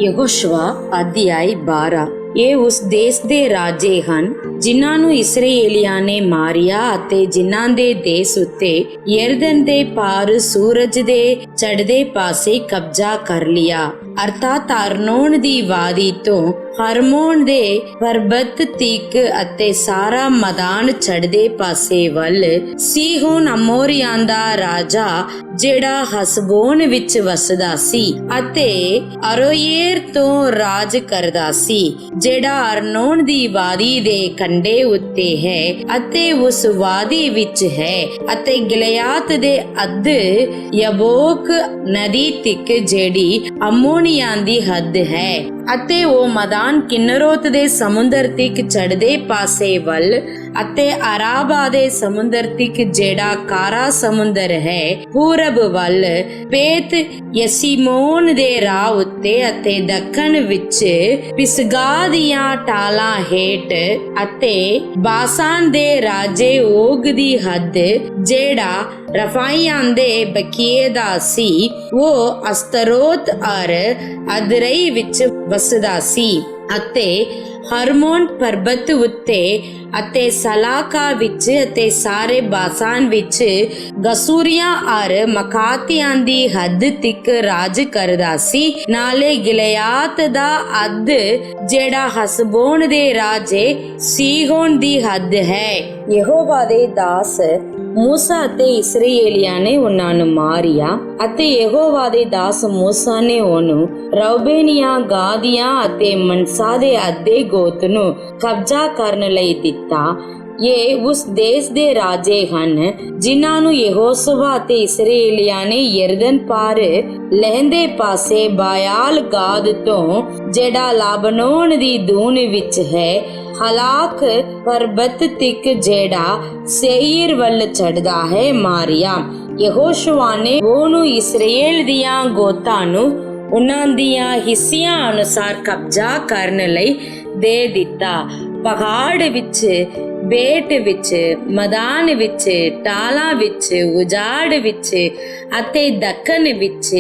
ਯਹੋਸ਼ੁਆ ਅਧਿਆਇ 12। ਇਹ ਉਸ ਦੇਸ਼ ਦੇ ਰਾਜੇ ਹਨ ਜਿਨ੍ਹਾਂ ਨੂੰ ਇਸਰਾਏਲੀਆਂ ਨੇ ਮਾਰਿਆ ਅਤੇ ਜਿਨ੍ਹਾਂ ਦੇ ਦੇਸ਼ ਉੱਤੇ ਯਰਦਨ ਦੇ ਪਾਰ ਸੂਰਜ ਦੇ ਚੜ੍ਹਦੇ ਪਾਸੇ ਕਬਜ਼ਾ ਕਰ ਲਿਆ, ਅਰਥਾਤ ਅਰਨੋਨ ਦੀ ਵਾਦੀ ਤੋਂ ਹਰਮੋਨ ਦੇ ਪਰਬਤ ਤੀਕ ਅਤੇ ਸਾਰਾ ਮੈਦਾਨ ਚੜ੍ਹਦੇ ਪਾਸੇ ਵੱਲ। ਸੀਹੋਨ ਅਮੋਰੀਆਂ ਦਾ ਰਾਜਾ ਜਿਹੜਾ ਹਸਬੋਨ ਵਿੱਚ ਵਸਦਾ ਸੀ ਅਤੇ ਅਰੋਯੇਰ ਤੋਂ ਰਾਜ ਕਰਦਾ ਸੀ, ਜਿਹੜਾ ਅਰਨੋਨ ਦੀ ਵਾਦੀ ਦੇ ਕੰਢੇ ਉੱਤੇ ਹੈ ਅਤੇ ਉਸ ਵਾਦੀ ਵਿੱਚ ਹੈ, ਅਤੇ ਗਿਲਿਆਦ ਦੇ ਅੱਧ ਯਬੋਕ ਨਦੀ ਤੱਕ ਜਿਹੜੀ ਅਮੋਨੀਆਂ ਦੀ ਹੱਦ ਹੈ, ਅਤੇ ਉਹ ਮੈਦਾਨ ਕਿੰਨਰੋਤ ਦੇ ਸਮੁੰਦਰ ਤੱਕ ਚੜ੍ਹਦੇ ਪਾਸੇ ਵੱਲ ਅਤੇ ਅਰਾਬਾ ਦੇ ਸਮੁੰਦਰ ਤੱਕ ਜਿਹੜਾ ਕਾਰਾ ਸਮੁੰਦਰ ਹੈ ਪੂਰਬ ਵੱਲ, ਬੇਤ ਯਸੀਮੋਨ ਦੇ ਰਾਹ ਉੱਤੇ ਅਤੇ ਦੱਖਣ ਵਿੱਚ ਪਿਸਗਾ ਦੀਆਂ ਟਾਲਾਂ ਹੇਠ, ਅਤੇ ਬਾਸਾਨ ਦੇ ਰਾਜੇ ਓਗ ਦੀ ਹੱਦ ਜਿਹੜਾ ਰਫਾਈਆਂ ਦੇ ਬਕੀਏ ਦਾ ਸੀ, ਉਹ ਅਸਤਰੋਤ ਅਰ ਅਦਰਈ ਵਿੱਚ ਵਸਦਾ ਸੀ, ਅਤੇ ਹਰਮੋਨ ਪਰਬਤ ਉੱਤੇ ਅਤੇ ਸਲਾਕਾ ਵਿੱਚ ਅਤੇ ਸਾਰੇ ਬਾਸਾਨ ਵਿੱਚ ਗਸੂਰੀਆਂ ਅਰ ਮਕਾਤੀਆਂ ਦੀ ਹੱਦ ਤੱਕ ਰਾਜ ਕਰਦਾ ਸੀ। ਨਾਲੇ ਗਿਲਿਆਦ ਦਾ ਅੱਧ ਜਿਹੜਾ ਹਸਬੋਨ ਦੇ ਰਾਜੇ ਸੀਹੋਨ ਦੀ ਹੱਦ ਹੈ। ਯਹੋਵਾ ਦੇ ਦਾਸ ਮੂਸਾ ਅਤੇ ਇਸਰਾਏਲੀਆਂ ਨੇ ਉਹਨਾਂ ਨੂੰ ਮਾਰਿਆ, ਅਤੇ ਯਹੋਵਾ ਦੇ ਦਾਸ ਮੂਸਾ ਨੇ ਉਹਨੂੰ ਰੂਬੇਨੀਆਂ, ਗਾਦੀਆਂ ਅਤੇ ਮਨਸਾ ਦੇ ਅੱਧੇ ਗੋਤ ਨੂੰ ਕਬਜ਼ਾ ਕਰਨ ਲਈ ਦਿੱਤਾ। ਇਹ ਉਸ ਦੇਸ਼ ਦੇ ਰਾਜੇ ਹਨ ਜਿਨ੍ਹਾਂ ਨੂੰ ਯਹੋਸ਼ੁਆ ਅਤੇ ਇਸਰਾਏਲੀਆਂ ਨੇ ਯਰਦਨ ਪਾਰ ਲਹਿੰਦੇ ਪਾਸੇ ਬਾਆਲ ਗਾਦ ਤੋਂ ਜਿਹੜਾ ਲਾਬਨੋਨ ਦੀ ਦੂਨ ਵਿੱਚ ਹੈ, ਹਲਾਕ ਪਰਬਤ ਤੱਕ ਜਿਹੜਾ ਸੇਈਰ ਵੱਲ ਚੜ੍ਹਦਾ ਹੈ, ਮਾਰਿਆ। ਯਹੋਸ਼ੁਆ ਨੇ ਉਹਨੂੰ ਇਸਰਾਏਲ ਦੀਆਂ ਗੋਤਾਂ ਨੂੰ ਉਹਨਾਂ ਦੀਆਂ ਹਿੱਸਿਆਂ ਅਨੁਸਾਰ ਕਬਜ਼ਾ ਕਰਨ ਲਈ ਦੇ ਦਿੱਤਾ। ਪਹਾੜ ਵਿੱਚ, ਬੇਟ ਵਿੱਚ, ਮੈਦਾਨ ਵਿੱਚ, ਟਾਲਾਂ ਵਿੱਚ, ਉਜਾੜ ਵਿੱਚ ਅਤੇ ਦੱਖਣ ਵਿੱਚ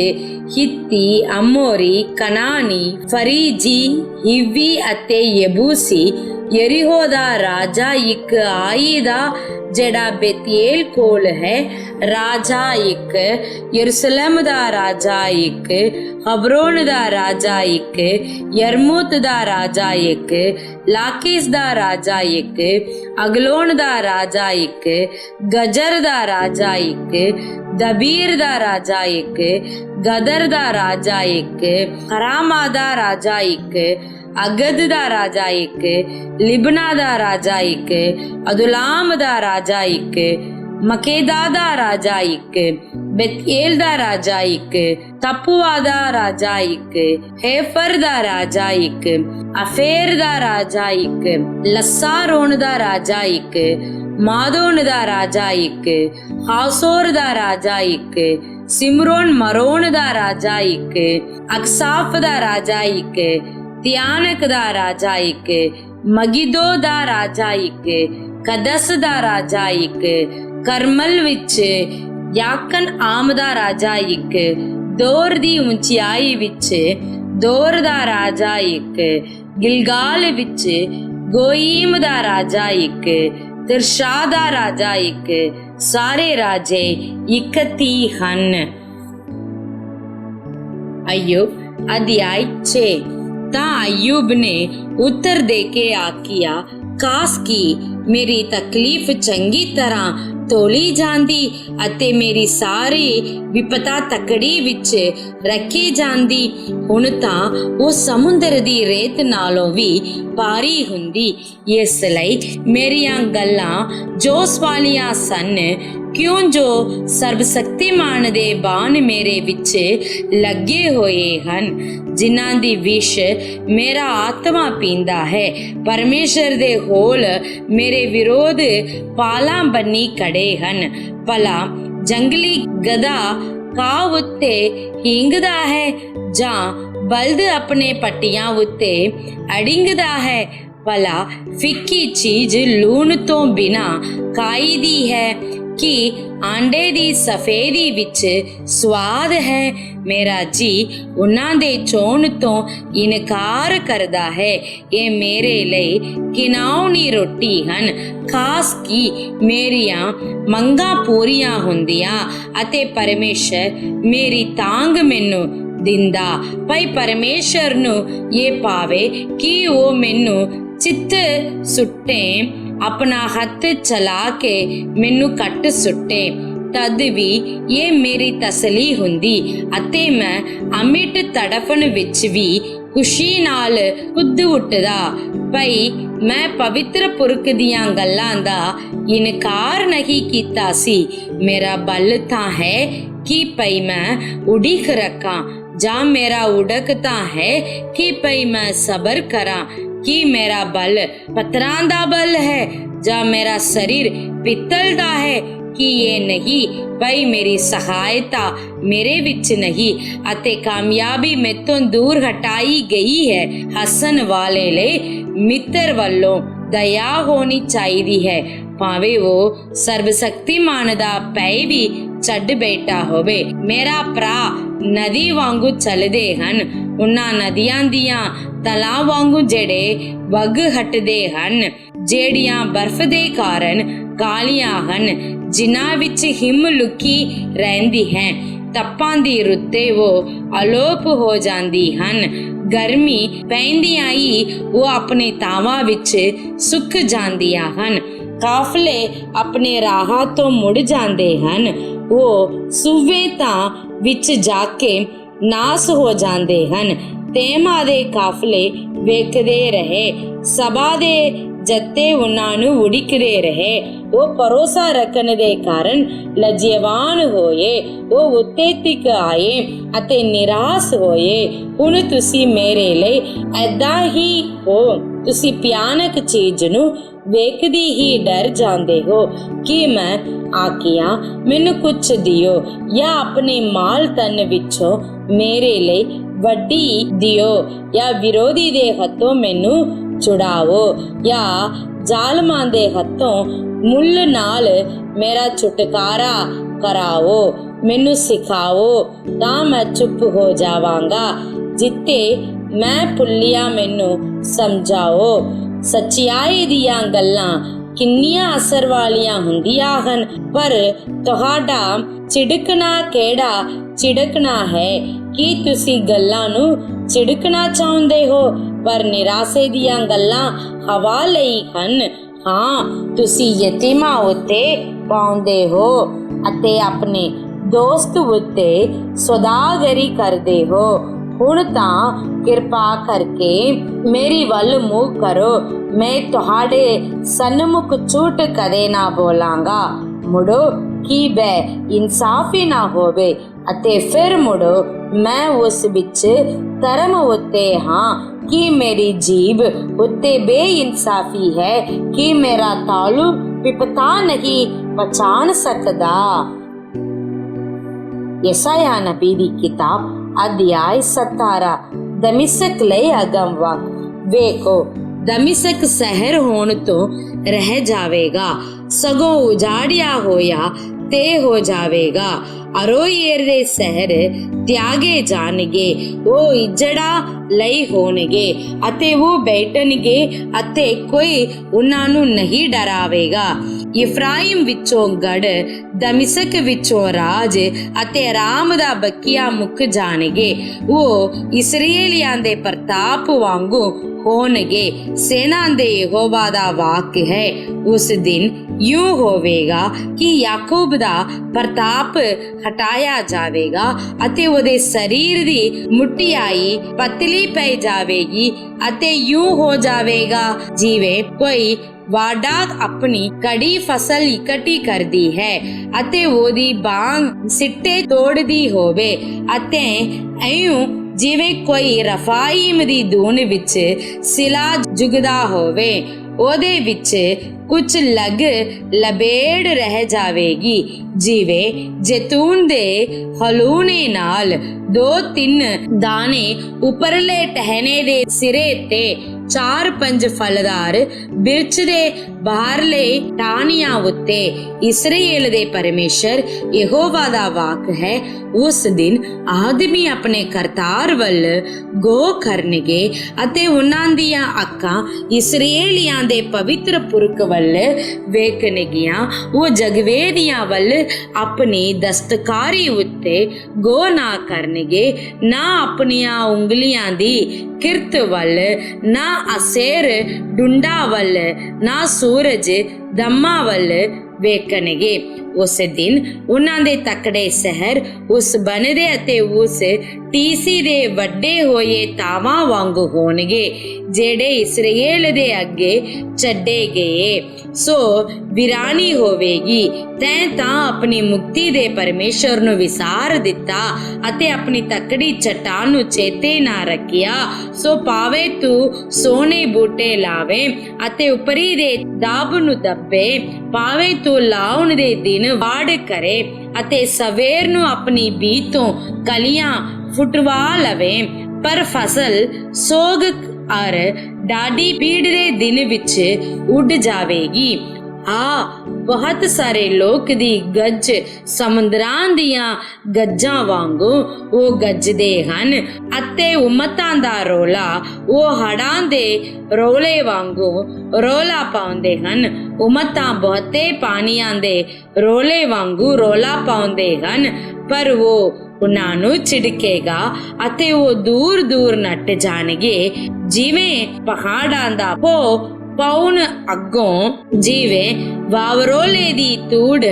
ਹਿੱਤੀ, ਅਮੋਰੀ, ਕਨਾਨੀ, ਫਰੀਜੀ, ਹਿੱਵੀ ਅਤੇ ਯਬੂਸੀ, ਯਰੀਹੋ ਦਾ ਰਾਜਾ ਇੱਕ, ਆਈ ਦਾ ਜਿਹੜਾ ਬੇਤੇਲ ਕੋਲ ਹੈ ਰਾਜਾ ਇੱਕ, ਯਰੂਸ਼ਲਮ ਦਾ ਰਾਜਾ ਇੱਕ, ਹਬਰੋਨ ਦਾ ਰਾਜਾ ਇੱਕ, ਯਰਮੂਤ ਦਾ ਰਾਜਾ ਇੱਕ, ਲਾਕੀਸ ਦਾ ਰਾਜਾ ਇੱਕ, ਅਗਲੋਨ ਦਾ ਰਾਜਾ ਇੱਕ, ਗਜਰ ਦਾ ਰਾਜਾ ਇੱਕ, ਦਬੀਰ ਦਾ ਰਾਜਾ ਇੱਕ, ਗਦਰ ਦਾ ਰਾਜਾ ਇੱਕ, ਹਰਾਮਾ ਦਾ ਰਾਜਾ ਇੱਕ, ਅਗਦ ਦਾ ਰਾਜਾ ਇੱਕ, ਲਿਬਨਾ ਦਾ ਰਾਜਾ ਇੱਕ, ਅਦੁਲਾਮ ਦਾ ਰਾਜਾ ਇੱਕ, ਮਕੇਦਾ ਦਾ ਰਾਜਾ ਇੱਕ, ਬੇਤੇਲ ਦਾ ਰਾਜਾ ਇੱਕ, ਤਪੂਆ ਦਾ ਰਾਜਾ ਇੱਕ, ਹੇਫਰ ਦਾ ਰਾਜਾ ਇੱਕ, ਅਫੇਰ ਦਾ ਰਾਜਾ ਇੱਕ, ਲਸਾਰੋਨ ਦਾ ਰਾਜਾ ਇੱਕ, ਮਾਦੋਨ ਦਾ ਰਾਜਾ ਇੱਕ, ਹਾਸੋਰ ਦਾ ਰਾਜਾ ਇੱਕ, ਸਿਮਰੋਨ ਮਰੋਨ ਦਾ ਰਾਜਾ ਇੱਕ, ਅਕਸਾਫ ਦਾ ਰਾਜਾ ਇੱਕ, ਤਿਆਨਕ ਦਾ ਰਾਜਾ ਇੱਕ, ਮਗਿਦੋ ਦਾ ਰਾਜਾ ਇੱਕ, ਕਦਸ ਦਾ ਰਾਜਾ ਇੱਕ, ਕਰਮਲ ਵਿੱਚ ਯਾਕਨ ਆਮ ਦਾ ਰਾਜਾ ਇੱਕ, ਦੌਰ ਦੀ ਉਚਾਈ ਵਿੱਚ ਦੌਰ ਦਾ ਰਾਜਾ ਇੱਕ, ਗਿਲਗਾਲ ਵਿੱਚ ਗੋਇਮ ਦਾ ਰਾਜਾ ਇੱਕ, ਤਿਰਸ਼ਾ ਦਾ ਰਾਜਾ ਇੱਕ। ਸਾਰੇ ਰਾਜੇ 31 ਹਨ। ਅਯੂਬ ਅਧਿਆਇ 6। ਤਾਂ ਅਯੂਬ ਨੇ ਉੱਤਰ ਦੇ ਕੇ ਆਖਿਆ, ਕਾਸ਼ ਕੀ ਮੇਰੀ ਤਕਲੀਫ ਚੰਗੀ ਤਰ੍ਹਾਂ ਤੋਲੀ ਜਾਂਦੀ ਅਤੇ ਮੇਰੀ ਸਾਰੀ ਵਿਪਤਾ ਤਕੜੀ ਵਿੱਚ ਰੱਖੀ ਜਾਂਦੀ। ਹੁਣ ਤਾਂ ਉਹ ਸਮੁੰਦਰ ਦੀ ਰੇਤ ਨਾਲੋਂ ਵੀ ਭਾਰੀ ਹੁੰਦੀ। ਇਸ ਲਈ ਮੇਰੀਆਂ ਗੱਲਾਂ ਜੋਸ਼ ਵਾਲੀਆਂ ਸਨ, ਕਿਉਂ ਜੋ ਸਰਬਸ਼ਕਤੀਮਾਨ ਦੇ ਬਾਣ ਮੇਰੇ ਵਿੱਚ ਲੱਗੇ ਹੋਏ ਹਨ, ਜਿਨ੍ਹਾਂ ਦੀ ਵਿਸ਼ ਮੇਰਾ ਆਤਮਾ ਪੀਂਦਾ ਹੈ। ਪਰਮੇਸ਼ਰ ਦੇ ਹੋਲ ਮੇਰੇ ਵਿਰੋਧ ਪਾਲਾਂ ਬੰਨੀ ਖੜੇ ਹਨ। ਭਲਾ ਜੰਗਲੀ ਗਧਾ ਘਾਹ ਉੱਤੇ ਹੀਂਗਦਾ ਹੈ ਜਾਂ ਬਲਦ ਆਪਣੇ ਪੱਟੀਆਂ ਉੱਤੇ ਅੜਿੰਗਦਾ ਹੈ? ਭਲਾ ਫਿੱਕੀ ਚੀਜ਼ ਲੂਣ ਤੋਂ ਬਿਨਾਂ ਖਾਈਦੀ ਹੈ ਕਿ ਆਂਡੇ ਦੀ ਸਫੇਦੀ ਵਿੱਚ ਸਵਾਦ ਹੈ। ਮੇਰਾ ਜੀ ਉਹਨਾਂ ਦੇ ਚੋਣ ਤੋਂ ਇਨਕਾਰ ਕਰਦਾ ਹੈ। ਇਹ ਮੇਰੇ ਲਈ ਘਿਨਾਉਣੀ ਰੋਟੀ ਹਨ। ਖਾਸ ਕੀ ਮੇਰੀਆਂ ਮੰਗਾਂ ਪੂਰੀਆਂ ਹੁੰਦੀਆਂ ਅਤੇ ਪਰਮੇਸ਼ਰ ਮੇਰੀ ਤਾਂਘ ਮੈਨੂੰ ਦਿੰਦਾ। ਭਾਈ ਪਰਮੇਸ਼ਰ ਨੂੰ ਇਹ ਪਾਵੇ ਕਿ ਉਹ ਮੈਨੂੰ ਚਿੱਤ ਸੁੱਟੇ, ਆਪਣਾ ਹੱਥ ਚਲਾ ਕੇ ਮੈਨੂੰ ਕੱਟ ਸੁੱਟੇ, ਤਦ ਵੀ ਇਹ ਮੇਰੀ ਤਸੱਲੀ ਹੁੰਦੀ ਅਤੇ ਮੈਂ ਅਮਿਟ ਤੜਫਣ ਵਿੱਚ ਵੀ ਖੁਸ਼ੀ ਨਾਲ ਕੁੱਦ ਉੱਠਦਾ। ਭਈ ਮੈਂ ਪਵਿੱਤਰ ਪੁਰਖ ਦੀਆਂ ਗੱਲਾਂ ਦਾ ਇਨਕਾਰ ਨਹੀਂ ਕੀਤਾ ਸੀ। ਮੇਰਾ ਬਲ ਤਾਂ ਹੈ ਕਿ ਭਈ ਮੈਂ ਉਡੀਕ ਰੱਖਾਂ, ਜਾਂ ਮੇਰਾ ਉਡਕ ਤਾਂ ਹੈ ਕਿ ਭਈ ਮੈਂ ਸਬਰ ਕਰਾਂ। ਕਿ ਮੇਰਾ ਬਲ ਪੱਥਰਾਂ ਦਾ ਬਲ ਹੈ ਜਾਂ ਮੇਰਾ ਸਰੀਰ ਪਿੱਤਲ ਦਾ ਹੈ? ਕਿ ਇਹ ਨਹੀਂ ਭਈ ਮੇਰੀ ਸਹਾਇਤਾ ਮੇਰੇ ਵਿੱਚ ਨਹੀਂ ਅਤੇ ਕਾਮਯਾਬੀ ਮੈਥੋਂ ਦੂਰ ਹਟਾਈ ਗਈ ਹੈ। ਹੱਸਣ ਵਾਲੇ ਲਈ ਮਿੱਤਰ ਵੱਲੋਂ ਦਇਆ ਹੋਣੀ ਚਾਹੀਦੀ ਹੈ, ਭਾਵੇਂ ਉਹ ਸਰਬਸ਼ਕਤੀਮਾਨ ਦਾ ਪੈ ਵੀ ਛੱਡ ਬੈਠਾ ਹੋਵੇ। ਮੇਰਾ ਭਰਾ ਨਦੀ ਵਾਂਗੂ ਚੱਲਦੇ ਹਨ, ਉਹਨਾਂ ਨਦੀਆਂ ਦੀਆਂ ਤਲਾਂ ਵਾਂਗੂ ਜਿਹੜੇ ਵਗ ਹਟਦੇ ਹਨ, ਜਿਹੜੀਆਂ ਬਰਫ਼ ਦੇ ਕਾਰਨ ਕਾਲੀਆਂ ਹਨ, ਜਿਨ੍ਹਾਂ ਵਿੱਚ ਹਿਮ ਲੁਕੀ ਰਹਿੰਦੀ ਹੈ। ਤੱਪਾਂ ਦੀ ਰੁੱਤੇ ਉਹ ਅਲੋਪ ਹੋ ਜਾਂਦੀ ਹਨ। ਗਰਮੀ ਪੈਂਦਿਆਂ ਹੀ ਉਹ ਆਪਣੇ ਤਾਵਾਂ ਵਿੱਚ ਸੁੱਕ ਜਾਂਦੀਆਂ ਹਨ। ਕਾਫਲੇ ਆਪਣੇ ਰਾਹਾਂ ਤੋਂ ਮੁੜ ਜਾਂਦੇ ਹਨ। ਉਹ ਸੂਬੇ ਤਾਂ ਵਿੱਚ ਜਾ ਕੇ ਨਾਸ ਹੋ ਜਾਂਦੇ ਹਨ। ਤੇਮਾ ਦੇ ਕਾਫਲੇ ਵੇਖਦੇ ਰਹੇ, ਸਭਾ ਦੇ ਜੱਥੇ ਉਹਨਾਂ ਨੂੰ ਉਡੀਕਦੇ ਰਹੇ। ਉਹ ਭਰੋਸਾ ਰੱਖਣ ਦੇ ਕਾਰਨ ਲਜੀਵਾਨ ਹੋਏ। ਉਹ ਉੱਤੇ ਤੱਕ ਆਏ ਅਤੇ ਨਿਰਾਸ਼ ਹੋਏ। ਹੁਣ ਤੁਸੀਂ ਮੇਰੇ ਲਈ ਏਦਾਂ ਹੀ ਹੋ। ਤੁਸੀਂ ਭਿਆਨਕ ਚੀਜ਼ ਨੂੰ ਵੇਖਦੀ ਹੀ ਡਰ ਜਾਂਦੇ ਹੋ ਕਿ ਮੈਂ ਆਖਿਆ ਮੈਨੂੰ ਕੁਛ ਦਿਓ, ਜਾਂ ਆਪਣੇ ਮਾਲ ਧਨ ਵਿੱਚੋਂ ਮੇਰੇ ਲਈ ਵੱਡੀ ਦਿਓ, ਜਾਂ ਵਿਰੋਧੀ ਦੇ ਹੱਥੋਂ ਮੈਨੂੰ ਛੁਡਾਵੋ, ਜਾਂ ਜ਼ਾਲਮਾਂ ਦੇ ਹੱਥੋਂ ਮੁੱਲ ਨਾਲ ਮੇਰਾ ਛੁਟਕਾਰਾ ਕਰਾਵੋ। ਮੈਨੂੰ ਸਿਖਾਓ ਤਾਂ ਮੈਂ ਚੁੱਪ ਹੋ ਜਾਵਾਂਗਾ। ਜਿੱਤੇ ਮੈਂ ਭੁੱਲਿਆ ਮੈਨੂੰ ਸਮਝਾਓ। ਸੱਚਾਈ ਦੀਆਂ ਗੱਲਾਂ ਕਿੰਨੀਆਂ ਅਸਰ ਵਾਲੀਆਂ ਹੁੰਦੀਆਂ ਹਨ, ਪਰ ਤੁਹਾਡਾ ਝਿੜਕਣਾ ਕਿਹੜਾ ਝਿੜਕਣਾ ਹੈ? ਕੀ ਤੁਸੀਂ ਗੱਲਾਂ ਨੂੰ ਝਿੜਕਣਾ ਚਾਹੁੰਦੇ ਹੋ, ਪਰ ਨਿਰਾਸ਼ੇ ਦੀਆਂ ਗੱਲਾਂ ਹਵਾ ਲਈ ਹਨ? ਹਾਂ, ਤੁਸੀਂ ਯਤੀਮਾਂ ਉੱਤੇ ਪਾਉਂਦੇ ਹੋ ਅਤੇ ਆਪਣੇ ਦੋਸਤ ਉੱਤੇ ਸੌਦਾਗਰੀ ਕਰਦੇ ਹੋ। ਹੁਣ ਤਾਂ ਕਿਰਪਾ ਕਰਕੇ ਮੇਰੀ ਵੱਲ ਮੂੰਹ ਕਰੋ। ਮੈਂ ਤੁਹਾਡੇ ਸਨਮੁਖ ਝੂਠ ਕਦੇ ਨਾ ਬੋਲਾਂਗਾ। ਮੁੜੋ ਕਿ ਬੇ ਇਨਸਾਫੀ ਨਾ ਹੋਵੇ ਅਤੇ ਫਿਰ ਮੁੜੋ ਮੈਂ ਉਸ ਵਿੱਚ ਧਰਮ ਉੱਤੇ ਹਾਂ। ਕਿ ਮੇਰੀ ਜੀਭ ਉੱਤੇ ਬੇਇਨਸਾਫੀ ਹੈ ਕਿ ਮੇਰਾ ਤਾਲੂ ਵਿਪਤਾ ਨਹੀਂ ਪਛਾਣ ਸਕਦਾ। ਯਸਾਇਆ ਨਬੀ ਦੀ ਕਿਤਾਬ ਅਧਿਆਇ 17। ਦਮਿਸ਼ਕ ਲਈ ਅਗਮਵਾਕ। ਵੇਖੋ, ਦਮਿਸ਼ਕ ਸ਼ਹਿਰ ਹੋਣ ਤੋਂ ਰਹਿ ਜਾਵੇਗਾ, ਸਗੋਂ ਉਜਾੜਿਆ ਹੋਇਆ ਤੇ ਹੋ ਜਾਵੇਗਾ। ਅਰੋਇਰ ਦੇ ਸ਼ਹਿਰ ਤਿਆਗੇ ਜਾਣਗੇ। ਉਹ ਇੱਜੜਾ ਲਈ ਹੋਣਗੇ ਅਤੇ ਉਹ ਬੈਠਣਗੇ ਅਤੇ ਕੋਈ ਉਹਨਾਂ ਨੂੰ ਨਹੀਂ ਡਰਾਵੇਗਾ। ਇਫਰਾਇਮ ਵਿੱਚੋਂ ਗੜ, ਦਮਿਸ਼ਕ ਵਿੱਚੋਂ ਰਾਜ ਅਤੇ ਅਰਾਮ ਦਾ ਬਕੀਆ ਮੁੱਕ ਜਾਣਗੇ। ਉਹ ਇਸਰਾਏਲੀਆਂ ਦੇ ਪ੍ਰਤਾਪ ਵਾਂਗੂ ਹੋਣਗੇ। ਸੈਨਾ ਦੇ ਯਹੋਵਾ ਦਾ ਵਾਕ ਹੈ, ਉਸ ਦਿਨ ਯੂੰ ਹੋਵੇਗਾ ਕਿ ਯਾਕੂਬ ਦਾ ਪ੍ਰਤਾਪ ਹਟਾਇਆ ਜਾਵੇਗਾ ਅਤੇ ਉਹਦੇ ਸਰੀਰ ਦੀ ਮੁੱਠਿਆਈ ਪਤਲੀ ਪੈ ਜਾਵੇਗੀ ਅਤੇ ਯੂੰ ਹੋ ਜਾਵੇਗਾ ਜਿਵੇਂ ਕੋਈ ਵਾਢਾ ਆਪਣੀ ਕੜੀ ਫਸਲ ਇਕੱਠੀ ਕਰਦੀ ਹੈ ਅਤੇ ਉਹਦੀ ਬਾਂਗ ਸਿੱਟੇ ਤੋੜਦੀ ਹੋਵੇ, ਅਤੇ ਐਉਂ ਜਿਵੇਂ ਕੋਈ ਰਫਾਇਮ ਦੀ ਧੂਨ ਵਿੱਚ ਸਿਲਾ ਜੁਗਦਾ ਹੋਵੇ। ਉਹਦੇ ਵਿੱਚ ਕੁਝ ਲਗ ਲਬੇੜ ਰਹਿ ਜਾਵੇਗੀ, ਜਿਵੇਂ ਜੈਤੂਨ ਦੇ ਹਲੂਣੇ ਨਾਲ 2-3 ਦਾਣੇ ਉੱਪਰਲੇ ਟਹਿਣੇ ਦੇ ਸਿਰੇ ਤੇ 4-5 ਫਲਦਾਰ ਬਿਰਛ ਦੇ ਬਾਹਰਲੇ ਟਾਹਣੀਆਂ ਉੱਤੇ। ਇਸਰਾਏਲ ਦੇ ਪਰਮੇਸ਼ਰ ਯਹੋਵਾ ਦਾ ਵਾਕ ਹੈ, ਉਸ ਦਿਨ ਆਦਮੀ ਆਪਣੇ ਕਰਤਾਰ ਵੱਲ ਗੋ ਕਰਨਗੇ ਅਤੇ ਉਹਨਾਂ ਦੀਆਂ ਅੱਖਾਂ ਇਸਰਾਏਲੀਆਂ ਦੇ ਪਵਿੱਤਰ ਪੁਰਖ ਵੱਲ ਵੇਖਣਗੀਆਂ। ਉਹ ਜਗਵੇਦੀਆਂ ਵੱਲ ਆਪਣੀ ਦਸਤਕਾਰੀ ਉੱਤੇ ਗੋ ਨਾ ਕਰਨਗੇ, ਨਾ ਆਪਣੀਆਂ ਉਂਗਲੀਆਂ ਦੀ ਕਿਰਤ ਵੱਲ, ਨਾ ਅਸੇਰ ਡੁੰਡਾ ਵੱਲ, ਨਾ ਸੂਰਜ ਦਮਾ ਵੱਲ ਵੇਖਣਗੇ। ਉਸ ਦਿਨ ਉਹਨਾਂ ਦੇ ਤਕੜੇ ਸ਼ਹਿਰ ਉਸ ਬਣਦੇ ਅਤੇ ਉਸ ਟੀਸੀ ਦੇ ਵੱਡੇ ਹੋਏ ਤਾਵਾਂ ਵਾਂਗ ਹੋਣਗੇ, ਜਿਹੜੇ ਇਸਰਾਏਲ ਦੇ ਅੱਗੇ ਛੱਡੇ ਗਏ। ਸੋ ਵਿਰਾਨੀ ਹੋਵੇਗੀ। ਤੈਂ ਤਾਂ ਆਪਣੀ ਮੁਕਤੀ ਦੇ ਪਰਮੇਸ਼ਰ ਨੂੰ ਵਿਸਾਰ ਦਿੱਤਾ ਅਤੇ ਆਪਣੀ ਤਕੜੀ ਚੱਟਾਨ ਨੂੰ ਚੇਤੇ ਨਾ ਰੱਖਿਆ। ਸੋ ਭਾਵੇਂ ਤੂੰ ਸੋਨੇ ਬੂਟੇ ਲਾਵੇ ਅਤੇ ਉਪਰੀ ਦੇ ਦਾਬ ਨੂੰ ਦੱਬੇ, ਭਾਵੇਂ ਤੂੰ ਲਾਉਣ ਦੇ ਦਿਨ ਵਾੜ ਕਰੇ ਅਤੇ ਸਵੇਰ ਨੂੰ ਆਪਣੀ ਬੀਜ ਤੋਂ ਕਲੀਆਂ ਫੁਟਵਾ ਲਵੇ, ਪਰ ਫਸਲ ਸੋਗ ਔਰ ਡਾਢੀ ਪੀੜ ਦੇ ਦਿਨ ਵਿੱਚ ਉੱਡ ਜਾਵੇਗੀ। ਬਹੁਤ ਸਾਰੇ ਲੋਕ ਦੀ ਗੱਜ ਸਮੁੰਦਰਾਂ ਦੀਆਂ ਗੱਜਾਂ ਵਾਂਗੂ ਉਹ ਗੱਜਦੇ ਹਨ ਅਤੇ ਉਮਤਾਂ ਦਾ ਰੋਲਾ ਉਹ ਹੜਾਂ ਦੇ ਰੋਲੇ ਵਾਂਗੂ ਰੋਲਾ ਪਾਉਂਦੇ ਹਨ। ਉਮਤਾਂ ਬਹੁਤੇ ਪਾਣੀਆਂ ਦੇ ਰੋਲੇ ਵਾਂਗੂ ਰੋਲਾ ਪਾਉਂਦੇ ਹਨ, ਪਰ ਉਹ ਉਹਨਾਂ ਨੂੰ ਛਿੜਕੇਗਾ ਅਤੇ ਉਹ ਦੂਰ ਦੂਰ ਨੱਟ ਜਾਣਗੇ, ਜਿਵੇਂ ਪਹਾੜਾਂ ਦਾ ਪੌਣ ਅੱਗੋਂ, ਜਿਵੇਂ ਵਾਵਰੋਲੇ ਦੀ ਧੂੜ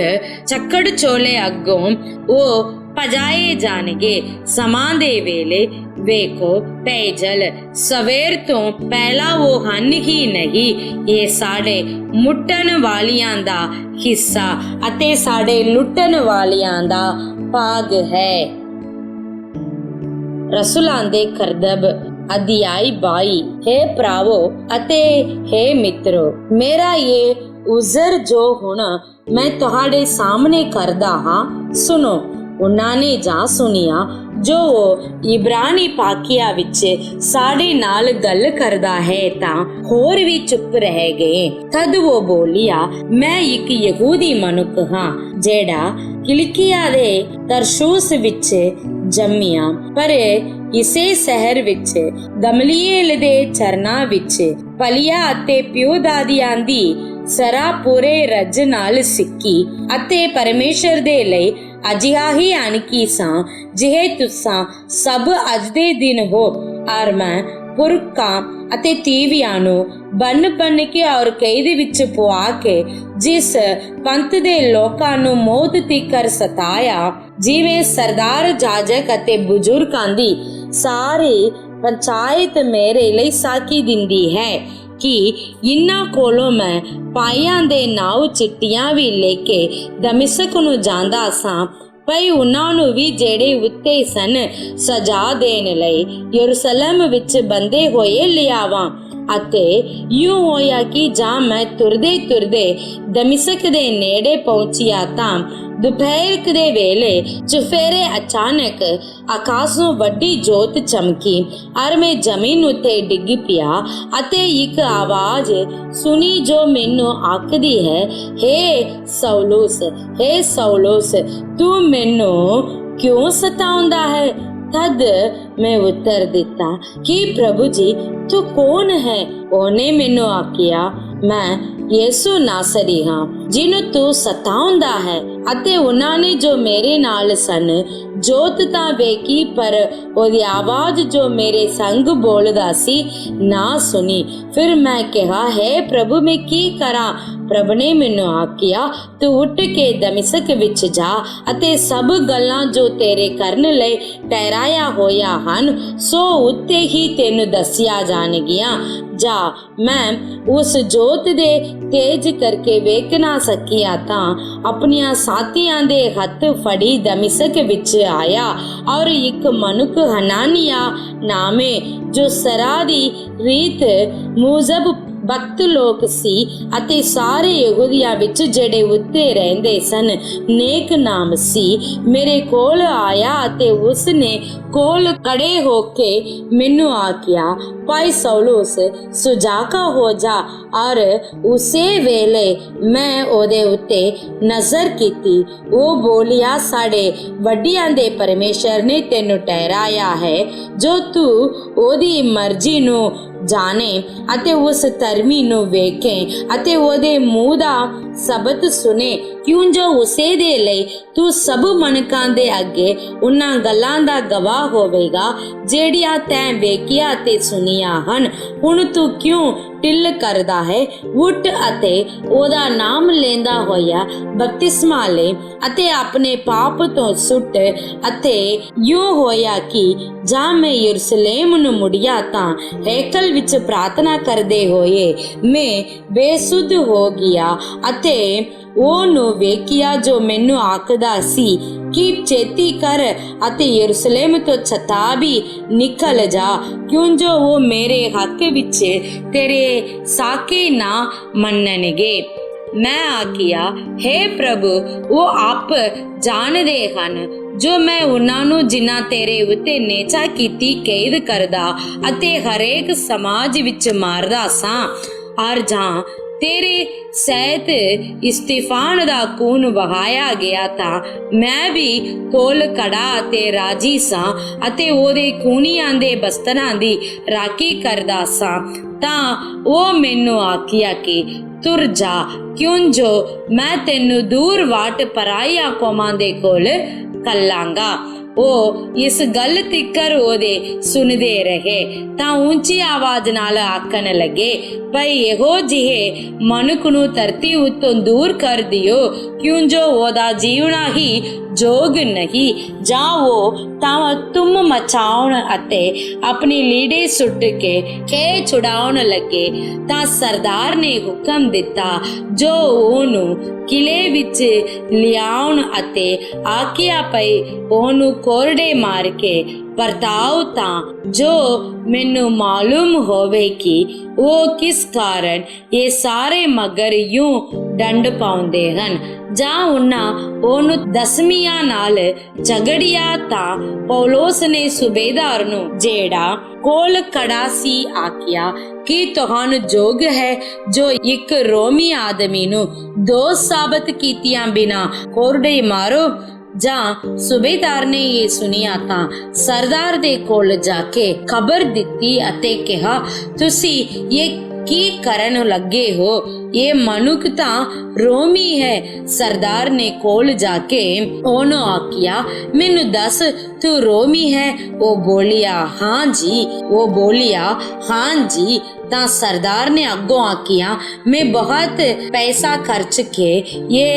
ਚੱਕੜ ਚੋਲੇ ਅੱਗੋਂ ਉਹ ਭਜਾਏ ਜਾਣਗੇ। ਸਮਾਂ ਦੇ ਵੇਲੇ ਵੇਖੋ ਪੈਜਲ ਸਵੇਰ ਤੋਂ ਪਹਿਲਾਂ ਉਹ ਹਨ ਹੀ ਨਹੀਂ। ਇਹ ਸਾਡੇ ਮੁੱਟਣ ਵਾਲਿਆਂ ਦਾ ਹਿੱਸਾ ਅਤੇ ਸਾਡੇ ਲੁੱਟਣ ਵਾਲਿਆਂ ਦਾ ਭਾਗ ਹੈ। ਰਸੂਲਾਂ ਦੇ ਕਰਤੱਵ ਅਧਿਆਇ 22। हे ਭਰਾਵੋ ਅਤੇ हे ਮਿੱਤਰੋ, ਮੇਰਾ ਇਹ ਉਜ਼ਰ ਜੋ ਹੁਣ ਮੈਂ ਤੁਹਾਡੇ ਸਾਹਮਣੇ ਕਰਦਾ ਹਾਂ, ਸੁਣੋ। ਉਹਨਾਂ ਨੇ ਜਾਂ ਸੁਣਿਆ ਜੋ ਇਬਰਾਨੀ ਪਾਕੀਆ ਵਿੱਚ ਸਾਡੇ ਨਾਲ ਗੱਲ ਕਰਦਾ ਹੈ ਤਾਂ ਹੋਰ ਵੀ ਚੁੱਪ ਰਹਿ ਗਏ। ਤਦ ਉਹ ਬੋਲਿਆ, ਮੈਂ ਇੱਕ ਯਹੂਦੀ ਮਨੁੱਖ ਹਾਂ, ਜਿਹੜਾ ਕਿਲਿਕੀਆ ਦੇ ਤਰਸੂਸ ਵਿੱਚ ਜੰਮਿਆ, ਪਰ ਇਸੇ ਸ਼ਹਿਰ ਵਿੱਚ ਗਮਲੀਏਲ ਦੇ ਚਰਨਾਂ ਵਿੱਚ ਪਲਿਆ ਅਤੇ ਪਿਓ ਦਾਦਿਆਂ ਦੀ ਸਰਾ ਪੂਰੇ ਰੱਜ ਨਾਲ ਸਿੱਖੀ ਅਤੇ ਪਰਮੇਸ਼ਰ ਦੇ ਲਈ ਅਜਿਹਾ ਹੀ ਅਣਕੀ ਸਾਂ ਜਿਹੇ ਤੁਸਾਂ ਸਭ ਅੱਜ ਦੇ ਦਿਨ ਹੋ। ਔਰ ਮੈਂ ਪੁਰਖਾਂ ਅਤੇ ਤੀਵੀਆਂ ਨੂੰ ਬੰਨ ਕੇ ਔਰ ਕੈਦ ਵਿੱਚ ਪਵਾ ਕੇ ਜਿਸ ਪੰਥ ਦੇ ਲੋਕਾਂ ਨੂੰ ਮੌਤ ਤੀਕਰ ਸਤਾਇਆ, ਜਿਵੇਂ ਸਰਦਾਰ ਜਾਜਕ ਅਤੇ ਬਜ਼ੁਰਗਾਂ ਦੀ ਸਾਰੀ ਪੰਚਾਇਤ ਮੇਰੇ ਲਈ ਸਾਖੀ ਦਿੰਦੀ ਹੈ ਕਿ ਇਹਨਾਂ ਕੋਲੋਂ ਮੈਂ ਪਾਈਆਂ ਦੇ ਨਾਉ ਚਿੱਟੀਆਂ ਵੀ ਲੈ ਕੇ ਦਮਿਸ਼ਕ ਨੂੰ ਜਾਂਦਾ ਸਾਂ, ਪਈ ਉਹਨਾਂ ਨੂੰ ਵੀ ਜਿਹੜੇ ਉੱਤੇ ਸਨ ਸਜ਼ਾ ਦੇਣ ਲਈ ਯਰੂਸ਼ਲਮ ਵਿੱਚ ਬੰਦੇ ਹੋਏ ਲਿਆਵਾਂ। ਅਤੇ ਯੂ ਹੋਇਆ ਕਿ ਜਾਂ ਮੈਂ ਤੁਰਦੇ ਦਮਿਸ਼ਕ ਦੇ ਨੇੜੇ ਪਹੁੰਚਿਆ ਤਾਂ ਦੁਪਹਿਰ ਦੇ ਵੇਲੇ ਚੁਫੇਰੇ ਅਚਾਨਕ ਆਕਾਸ਼ੋਂ ਵੱਡੀ ਜੋਤ ਚਮਕੀ ਔਰ ਮੈਂ ਜ਼ਮੀਨ ਉੱਤੇ ਡਿੱਗ ਪਿਆ ਅਤੇ ਇੱਕ ਆਵਾਜ਼ ਸੁਣੀ ਜੋ ਮੈਨੂੰ ਆਖਦੀ ਹੈ, ਹੇ ਸੌਲੋਸ, ਤੂੰ ਮੈਨੂੰ ਕਿਉਂ ਸਤਾਉਂਦਾ ਹੈ? ਤਦ ਮੈਂ ਉੱਤਰ ਦਿੱਤਾ ਕਿ ਪ੍ਰਭੂ ਜੀ, ਤੂੰ ਕੌਣ ਹੈ? ਉਹਨੇ ਮੈਨੂੰ ਆਖਿਆ, ਮੈਂ ਯਿਸੂ ਨਾਸਰੀ ਹਾਂ, ਜਿਹਨੂੰ ਤੂੰ ਸਤਾਉਂਦਾ ਹੈ। ਅਤੇ ਉਹਨਾਂ ਨੇ ਜੋ ਮੇਰੇ ਨਾਲ ਸਨ ਜੋਤ ਤਾਂ ਵੇਖੀ, ਪਰ ਉਹਦੀ ਆਵਾਜ਼ ਜੋ ਮੇਰੇ ਸੰਗ ਬੋਲਦਾ ਸੀ ਨਾ ਸੁਣੀ। ਫਿਰ ਮੈਂ ਕਿਹਾ, ਹੈ ਪ੍ਰਭੂ, ਮੈਂ ਕੀ ਕਰਾਂ? ਪ੍ਰਭੂ ਨੇ ਮੈਨੂੰ ਆਖਿਆ, ਤੂੰ ਉੱਠ ਕੇ ਦਮਿਸ਼ਕ ਵਿੱਚ ਜਾ ਅਤੇ ਸਭ ਗੱਲਾਂ ਜੋ ਤੇਰੇ ਕਰਨ ਲਈ ਠਹਿਰਾਇਆ ਹੋਇਆ ਹਨ ਸੋ ਉੱਤੇ ਹੀ ਤੈਨੂੰ ਦੱਸਿਆ ਜਾਣਗੀਆਂ। ਜਾ। ਮੈਂ ਉਸ ਜੋਤ ਦੇ ਤੇਜ ਕਰਕੇ ਵੇਖ ਨਾ ਸਕਿਆ ਤਾਂ ਆਪਣੀਆਂ ਸਾਥੀਆਂ ਦੇ ਹੱਥ ਫੜੀ ਦਮਿਸ਼ਕ ਵਿੱਚ ਆਇਆ ਔਰ ਇੱਕ ਮਨੁੱਖ ਹਨਾਨੀਆ ਨਾਮੇ ਜੋ ਸਰਾ ਦੀ ਰੀਤ ਮੁਜਬ ਭਗਤ ਲੋਕ ਸੀ ਅਤੇ ਸਾਰੇ ਯਹੂਦੀਆਂ ਵਿੱਚ ਜਿਹੜੇ ਉੱਤੇ ਰਹਿੰਦੇ ਸਨ ਨੇਕ ਨਾਮ ਸੀ, ਮੇਰੇ ਕੋਲ ਆਇਆ ਅਤੇ ਉਸਨੇ ਕੋਲ ਖੜੇ ਹੋ ਕੇ ਮੈਨੂੰ ਆਖਿਆ, ਭਾਈ ਸੌਲੂਸ ਸੁਜਾਗਾ ਹੋ ਜਾ। ਔਰ ਉਸੇ ਵੇਲੇ ਮੈਂ ਉਹਦੇ ਉੱਤੇ ਨਜ਼ਰ ਕੀਤੀ। ਉਹ ਬੋਲਿਆ, ਸਾਡੇ ਵੱਡਿਆਂ ਦੇ ਪਰਮੇਸ਼ਰ ਨੇ ਤੈਨੂੰ ਠਹਿਰਾਇਆ ਹੈ ਜੋ ਤੂੰ ਉਹਦੀ ਮਰਜ਼ੀ ਨੂੰ ਜਾਣੇ ਅਤੇ ਉਸ ਧਰਮੀ ਨੂੰ ਵੇਖੇ ਅਤੇ ਉਹਦੇ ਮੂੰਹ ਦਾ ਸ਼ਬਦ ਸੁਣੇ, ਕਿਉਂ ਜੋ ਉਸੇ ਦੇ ਲਈ ਤੂੰ ਸਭ ਮਨਕਾਂ ਦੇ ਅੱਗੇ ਉਹਨਾਂ ਗੱਲਾਂ ਦਾ ਗਵਾਹ ਹੋਵੇਗਾ ਜਿਹੜੀਆਂ ਤੈਂ ਵੇਖੀਆਂ ਤੇ ਸੁਣੀਆਂ ਹਨ। ਹੁਣ ਤੂੰ ਕਿਉਂ ਢਿੱਲ ਕਰਦਾ ਹੈ? ਉੱਠ ਅਤੇ ਉਹਦਾ ਨਾਮ ਲੈਂਦਾ ਹੋਇਆ ਬਪਤਿਸਮਾ ਲੈ ਅਤੇ ਆਪਣੇ ਪਾਪ ਤੋਂ ਸੁੱਟ। ਅਤੇ ਯੋ ਹੋਇਆ ਕਿ ਜਾਂ ਮੈਂ ਯਰੂਸ਼ਲਮ ਨੂੰ ਮੁੜਿਆ ਤਾਂ ਹੈਕਲ ਵਿੱਚ ਪ੍ਰਾਰਥਨਾ ਕਰਦੇ ਹੋਏ ਮੈਂ ਬੇਸੁੱਧ ਹੋ ਗਿਆ ਅਤੇ ਉਹਨੂੰ ਵੇਖਿਆ ਜੋ ਮੈਨੂੰ ਆਖਦਾ ਸੀ ਕਿ ਛੇਤੀ ਕਰ ਅਤੇ ਯਰੂਸ਼ਲਮ ਤੋਂ ਛਤਾਬੀ ਨਿਕਲ ਜਾ, ਕਿਉਂ ਜੋ ਉਹ ਮੇਰੇ ਹੱਕ ਵਿੱਚ ਤੇਰੇ ਸਾਕੇ ਨਾ ਮੰਨਣਗੇ। ਮੈਂ ਆਖਿਆ, ਹੇ ਪ੍ਰਭੂ, ਉਹ ਆਪ ਜਾਣਦੇ ਹਨ ਜੋ ਮੈਂ ਉਹਨਾਂ ਨੂੰ ਜਿਨ੍ਹਾਂ ਤੇਰੇ ਉੱਤੇ ਨੇਚਾ ਕੀਤੀ ਕੈਦ ਕਰਦਾ ਅਤੇ ਹਰੇਕ ਸਮਾਜ ਵਿੱਚ ਮਾਰਦਾ ਸਾਂ। ਔਰ ਜਾਂ ਤੇਰੇ ਸਹਿਤ ਇਸਤੀਫਾਨ ਦਾ ਖੂਨ ਵਹਾਇਆ ਗਿਆ ਤਾਂ ਮੈਂ ਵੀ ਕੋਲ ਖੜਾ ਅਤੇ ਰਾਜੀ ਸਾਂ ਅਤੇ ਉਹਦੇ ਖੂਨੀਆਂ ਦੇ ਬਸਤਰਾਂ ਦੀ ਰਾਖੀ ਕਰਦਾ ਸਾਂ। ਤਾਂ ਉਹ ਮੈਨੂੰ ਆਖਿਆ ਕਿ ਤੁਰ ਜਾ, ਕਿਉਂ ਜੋ ਮੈਂ ਤੈਨੂੰ ਦੂਰ ਵਾਟ ਪਰਾਈਆਂ ਕੌਮਾਂ ਦੇ ਕੋਲ ਕੱਲਾਂਗਾ। ਉਹ ਇਸ ਗੱਲ ਤਿੱਕਰ ਉਹਦੇ ਸੁਣਦੇ ਰਹੇ ਤਾਂ ਉੱਚੀ ਆਵਾਜ਼ ਨਾਲ ਆਖਣ ਲੱਗੇ, ਭਈ ਇਹੋ ਜਿਹੇ ਮਨੁੱਖ ਨੂੰ ਧਰਤੀ ਉੱਤੋਂ ਦੂਰ ਕਰ ਦਿਓ, ਕਿਉਂ ਜੋ ਉਹਦਾ ਜੀਵਣਾ ਹੀ ਜੋਗ ਨਹੀਂ। ਜਾਂ ਉਹ ਤਾਂ ਤੁਮ ਮਚਾਉਣ ਅਤੇ ਆਪਣੀ ਲੀੜੇ ਸੁੱਟ ਕੇ ਖੇ ਛੁਡਾਉਣ ਲੱਗੇ ਤਾਂ ਸਰਦਾਰ ਨੇ ਹੁਕਮ ਦਿੱਤਾ ਜੋ ਉਹਨੂੰ ਕਿਲੇ ਵਿੱਚ ਲਿਆਉਣ ਅਤੇ ਆਖਿਆ ਪਈ ਉਹਨੂੰ ਕੋਰੜੇ ਮਾਰ ਕੇ ਪਰਤਾਓ ਤਾਂ ਜੋ ਮੈਨੂੰ ਮਾਲੂਮ ਹੋਵੇ ਕਿ ਉਹ ਕਿਸ ਕਾਰਨ ਇਹ ਸਾਰੇ ਮਗਰ ਯੂੰ ਡੰਡ ਪਾਉਂਦੇ ਹਨ। ਜਾਂ ਉਹਨਾਂ ਉਹਨੂੰ ਦਸਮੀਆਂ ਨਾਲ ਝਗੜਿਆ ਤਾਂ ਪੌਲੁਸ ਨੇ ਸੂਬੇਦਾਰ ਨੂੰ ਜਿਹੜਾ ਕੋਲ ਖੜਾ ਸੀ ਆਖਿਆ ਕਿ ਤੁਹਾਨੂੰ ਯੋਗ ਹੈ ਜੋ ਇੱਕ ਰੋਮੀ ਆਦਮੀ ਨੂੰ ਦੋਸ਼ ਸਾਬਤ ਕੀਤਿਆਂ ਬਿਨਾਂ ਕੋਰੜੇ ਮਾਰੋ। ਜਾਂ ਸੂਬੇਦਾਰ ਨੇ ਇਹ ਸੁਣਿਆ ਤਾਂ ਸਰਦਾਰ ਦੇ ਕੋਲ ਜਾ ਕੇ ਖਬਰ ਦਿੱਤੀ ਅਤੇ ਕਿਹਾ, ਤੁਸੀਂ ਇਹ ਕੀ ਕਰਨ ਲੱਗੇ ਹੋ? ਇਹ ਮਨੁੱਖ ਤਾਂ ਰੋਮੀ ਹੈ। ਸਰਦਾਰ ਨੇ ਕੋਲ ਜਾ ਕੇ ਉਹਨੂੰ ਆਖਿਆ, ਮੈਨੂੰ ਦੱਸ ਤੂੰ ਰੋਮੀ ਹੈ? ਉਹ ਬੋਲਿਆ, ਹਾਂ ਜੀ। ਉਹ ਬੋਲਿਆ, ਹਾਂ ਜੀ। ਤਾਂ ਸਰਦਾਰ ਨੇ ਅੱਗੋਂ ਆਖਿਆ, मैं बहुत पैसा खर्च के ये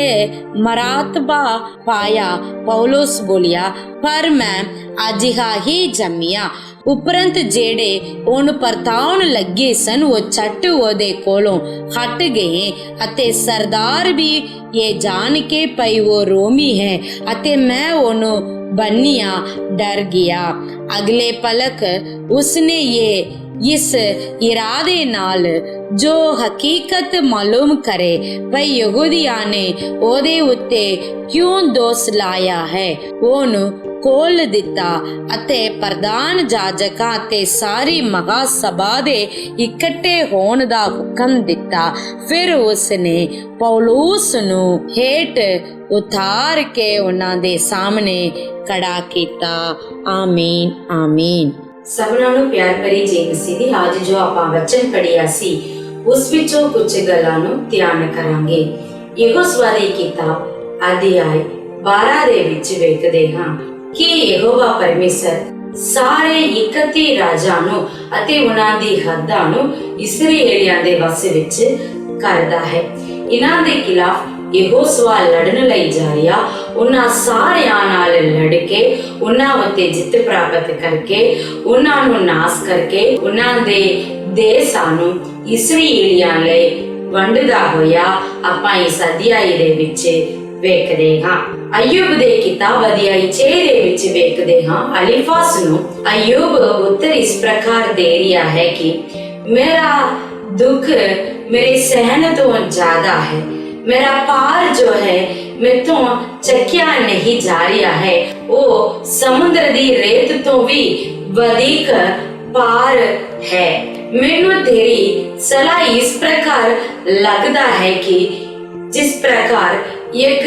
मरातबा पाया। पौलुस बोलिया, पर मैं अजिहा ही जमिया। ਉਪਰੰਤ ਜਿਹੜੇ ਉਹਨੂੰ ਪਰਤਾਉਣ ਲੱਗੇ ਸਨ ਉਹ ਛੱਟ ਉਹਦੇ ਕੋਲੋਂ ਹਟ ਗਏ ਅਤੇ ਸਰਦਾਰ ਵੀ ਇਹ ਜਾਣ ਕੇ ਪਈ ਉਹ ਰੋਮੀ ਹੈ ਅਤੇ ਮੈਂ ਉਹਨੂੰ ਬੰਨਿਆ ਡਰ ਗਿਆ। ਅਗਲੇ ਪਲਕ ਉਸਨੇ ਇਹ ਇਸ ਇਰਾਦੇ ਨਾਲ ਜੋ ਹਕੀਕਤ ਮਾਲੂਮ ਕਰੇ ਭਈ ਯਹੂਦੀਆਂ ਨੇ ਉਹਦੇ ਉੱਤੇ ਕਿਉਂ ਦੋਸ਼ ਲਾਇਆ ਹੈ ਉਹਨੂੰ ਕੋਲ ਦਿੱਤਾ ਅਤੇ ਪ੍ਰਧਾਨ ਜਾਜਕਾਂ ਤੇ ਸਾਰੀ ਮਹਾ ਸਭਾ ਦੇ ਇਕੱਠੇ ਹੋਣ ਦਾ ਹੁਕਮ ਦਿੱਤਾ। ਫਿਰ ਉਸਨੇ ਪੌਲੁਸ ਨੂੰ ਹੇਠ ਉਤਾਰ ਕੇ ਉਹਨਾਂ ਦੇ ਸਾਹਮਣੇ ਖੜਾ ਕੀਤਾ। ਆਮੀਨ ਆਮੀਨ। ਸਭਨਾਂ ਨੂੰ ਪਿਆਰ ਭਰੀ ਜੈ ਮਸੀਹ ਦੀ। ਅੱਜ ਜੋ ਆਪਾਂ ਵਚਨ ਪੜ੍ਹਿਆ ਸੀ ਉਸ ਵਿੱਚੋਂ ਕੁਝ ਗੱਲਾਂ ਨੂੰ ਧਿਆਨ ਕਰਾਂਗੇ। ਯਹੋਸ਼ੂਆ ਦੀ ਕਿਤਾਬ ਅਧਿਆਇ 12 ਦੇ ਵਿੱਚ ਵੇਖਦੇ ਹਾਂ ਕਿ ਯਹੋਵਾ ਪਰਮੇਸ਼ਰ ਸਾਰੇ 31 ਰਾਜਾਂ ਨੂੰ ਅਤੇ ਉਹਨਾਂ ਦੀ ਹੱਦਾਂ ਨੂੰ ਇਸਰਾਏਲੀਆਂ ਦੇ ਵਸ ਵਿੱਚ ਕਰਦਾ ਹੈ। ਇਹਨਾਂ ਦੇ ਖਿਲਾਫ ਯਹੋਸ਼ੂਆ ਲੜਨ ਲਈ ਜਾ ਰਿਹਾ। ਉਹਨਾਂ ਸਾਰਿਆਂ ਨਾਲ ਲੜ ਕੇ ਉਹਨਾਂ ਉੱਤੇ ਜਿੱਤ ਪ੍ਰਾਪਤ ਕਰਕੇ ਉਹਨਾਂ ਨੂੰ ਨਾਸ ਕਰਕੇ ਉਹਨਾਂ ਦੇ ਦੇਸ਼ਾਂ ਨੂੰ ਇਸਰਾਏਲੀਆਂ ਲਈ ਵੰਡਦਾ ਹੋਇਆ ਆਪਾਂ ਇਸ ਅਧਿਆਇ ਦੇ ਵਿੱਚ ਵੇਖਦੇ ਹਾਂ। ਅਯੂਬ ਦੇ ਕਿਤਾਬ ਅਧਿਆਇ 6 ਦੇ ਵਿੱਚ ਵੇਖਦੇ ਹਾਂ ਅਲੀਫਾਸ ਨੂੰ ਅਯੂਬ ਉੱਤਰ ਇਸ ਪ੍ਰਕਾਰ ਦੇ ਰਿਹਾ ਹੈ ਕਿ ਮੇਰਾ दुख मेरे सहन तो ज्यादा है। मेरा पार जो है मैथों चकिया नहीं जा रहा है, वो समुद्र दी रेत तो भी वधिक पार है। मैनू तेरी सलाह इस प्रकार लगता है कि जिस प्रकार एक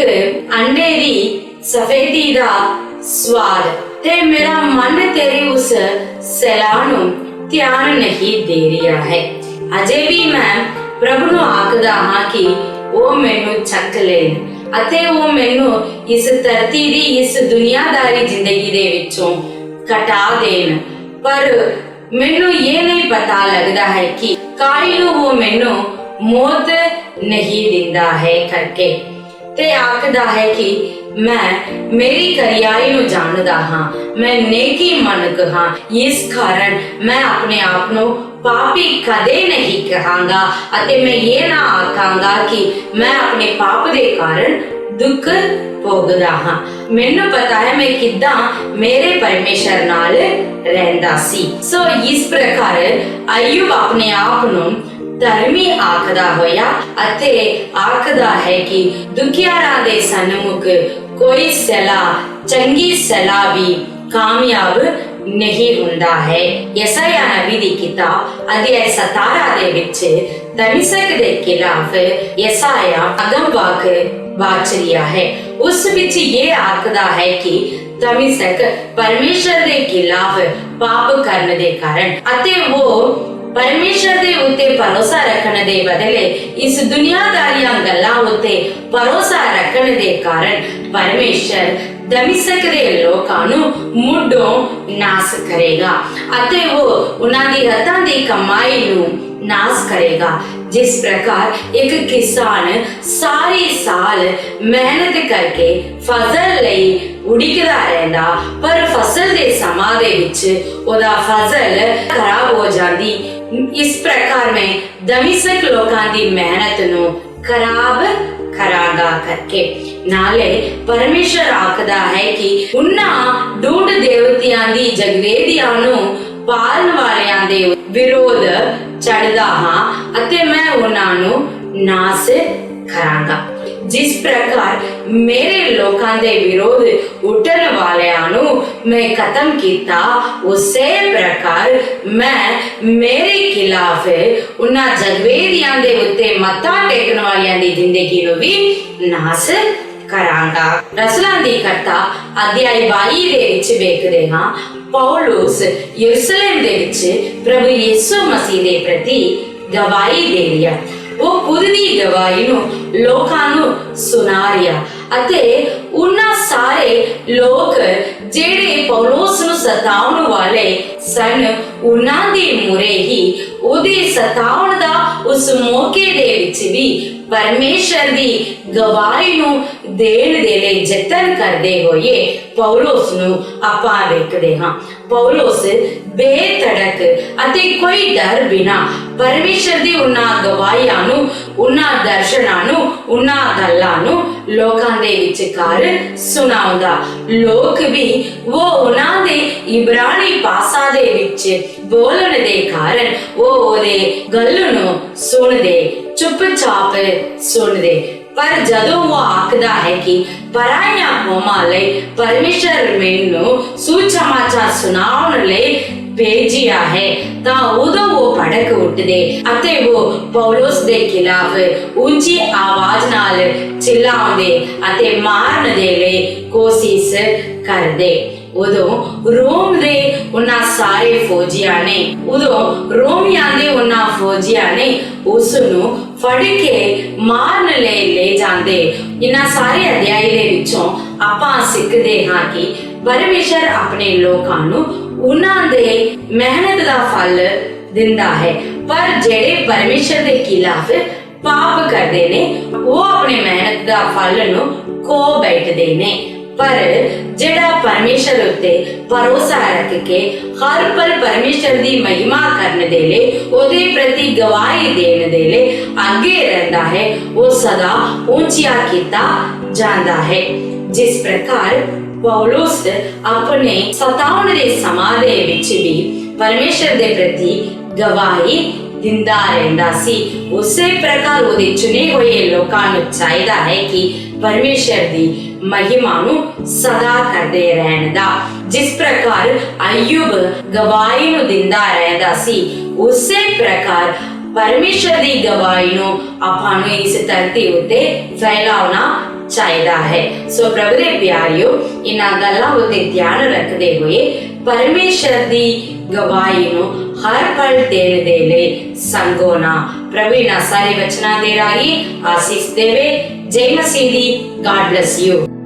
अंडे दी सफेदी दा स्वाद, ते मेरा मन तेरी उस सलाह नू ध्यान नहीं दे रहा है। अजे भी मैं प्रभु नू आखदा हां कि वो मैनू चक लेन अते वो मैनू इस धरती दी इस दुनियादारी जिंदगी दे विचों कटा देन, पर मैनू ये नहीं पता लगता है कि काई नू वो मैनू मौत नहीं दिंदा है करके। ते आखदा है कि मैं मेरी करियाई नू जानदा हां, मैं नेकी मनक हां, इस कारण मैं अपने आप नू पापी कदे नहीं कहांगा अते मैं ये ना आखांगा कि मैं अपने पाप दे कारण दुख भोगदा हां। मैनू पता है मैं किद्दां मेरे परमेश्वर नाल रहंदा सी। सो इस प्रकार अय्यूब अपने आप नू धर्मी आखदा होया अते आखदा है कि दुखियारा दे सन्मुख कोई सलाह चंगी सलाह भी कामयाब नहीं हुंदा है। यसाया नबी दी किताब अध्याय 17 दे विच दमिश्क दे खिलाफ यसाया अगम वाक वाच रिया है। उस विच ये आखदा है कि दमिश्क परमेश्वर दे खिलाफ पाप करने दे कारण अते वो परमेश्वर दे उत्ते भरोसा रखने दे बदले इस दुनियादारियां गल्लां उत्ते भरोसा रखने दे कारण परमेश्वर दमिश्क दे लोकां नू मुड्ढों नाश करेगा अते वो उन्हां दी हत्थां दी कमाई नू नाश करेगा। जिस प्रकार एक किसान सारी साल मेहनत करके फसल लई उड़िकदा रहंदा, पर फसल दे समां दे विच ओदा फसल खराब हो जांदी, इस प्रकार में दमिश्क लोकां दी मेहनत नू खराब करांगा करके। नाले परमेश्वर आखदा है कि उन्हां ढूंढ देवतियां दी जगवेदियां नू पालन वालियां दे विरोध चढ़दा हां अते मैं उन्हां नू नाश करांगा। जिस प्रकार मेरे लोकां दे विरोध उठन वालियां नू मैं खत्म कीता, उसे प्रकार मैं मेरे खिलाफ उन्हां जगवेदियां दे उत्ते मत्था टेकन वालियां दी जिंदगी नू भी नाश करांगा। रसूलां दी कथा अध्याय 22 दे विच वेखदे हां, पौलुस यरूशलेम दे विच प्रभु यीशु मसीह दे प्रति गवाही दे रिया। वो खुद दी गवाही नू लोकां नू सुना रिया अते उन्हां सारे लोक जेड़े पौलुस नू सताउण वाले सन, उन्हां दे मुरे ही उहदे सताउण दा उस मौके दे विच भी परमेश्वर दी गवाही नू देण दे लई जतन करदे होए पौलुस नू आपां वेखदे हां। पौलुस बेधड़क अते कोई डर बिना परमेश्वर दी उन्हां गवाहियां नू, उन्हां दर्शनां नू, उन्हां गल्लां नू लोकां दे विचकार सुणाउंदा। लोक भी वो उन्हां दे इब्रानी भाषा दे विच बोलण दे कारण वो ओदे गल नू सुणदे, चुपचाप सुणदे। पर जदों वो आखदा है कि पराइयां कौमां लई परमेश्वर मैनू सुसमाचार सुनाउण लई भेजिया है, तां उदों वो भड़क उठदे अते वो पौलुस दे खिलाफ ऊंची आवाज नाल चिल्लाउंदे अते मारन दे लई कोशिश करदे। उदों रोम दे उन्हां सारे फौजियां ने रोमियां दे उन्हां फौजियां ने उस नू फड़ के मारन ले जांदे। इन्हां सारे अध्याय दे विचों आपां सिੱਖਦੇ हां कि परमेश्वर अपने लोकां नू उन्हां दे मेहनत दा फल दिंदा है, पर जेड़े परमेश्वर दे खिलाफ पाप करदे ने वो अपने मेहनत दा फल नू खो बैठदे ने। पर जेड़ा परमेश्वर उत्ते भरोसा रख के हर पल परमेश्वर दी महिमा करने दे ले, ओदे प्रति गवाही देने दे ले आगे रहता है, वो सदा ऊंचिया कीता जांदा है। जिस प्रकार पौलुस अपने सताउण दे समां दे विच भी परमेश्वर दे प्रति गवाही ਦਿੰਦਾ ਰਹਿੰਦਾ ਸੀ। ਉਸੇ ਪ੍ਰਕਾਰ ਉਹਦੇ ਚੁਣੇ ਹੋਏ ਲੋਕਾਂ ਨੂੰ ਚਾਹੀਦਾ ਹੈ ਕਿ ਪਰਮੇਸ਼ਰ ਦੀ ਮਹਿਮਾ ਨੂੰ ਸਦਾ ਕਰਦੇ ਰਹਿਣ ਦਾ। ਜਿਸ ਪ੍ਰਕਾਰ ਅਯੂਬ ਗਵਾਹੀ ਨੂੰ ਦਿੰਦਾ ਰਹਿੰਦਾ ਸੀ, ਉਸੇ ਪ੍ਰਕਾਰ ਪਰਮੇਸ਼ਰ ਦੀ ਗਵਾਹੀ ਨੂੰ ਆਪਾਂ ਨੂੰ ਇਸ ਧਰਤੀ ਉੱਤੇ ਫੈਲਾਉਣਾ ਚਾਹੀਦਾ ਹੈ। ਸੋ ਪ੍ਰਭੂ ਦੇ ਪਿਆਰਿਓ, ਇਹਨਾਂ ਗੱਲਾਂ ਉੱਤੇ ਧਿਆਨ ਰੱਖਦੇ ਹੋਏ ਪਰਮੇਸ਼ਰ ਦੀ ਗਵਾਹੀ ਨੂੰ ਹਰ ਪਲ ਦੇਣ ਦੇ ਲਈ ਸੰਗੋ ਨਾ। ਪ੍ਰਭੂ ਇਹਨਾਂ ਸਾਰੇ ਵਚਨਾਂ ਦੇ ਰਾਹੀਂ ਆਸੀਸ ਦੇਵੇ। ਜੈ ਮਸੀਹ ਦੀ। God bless you.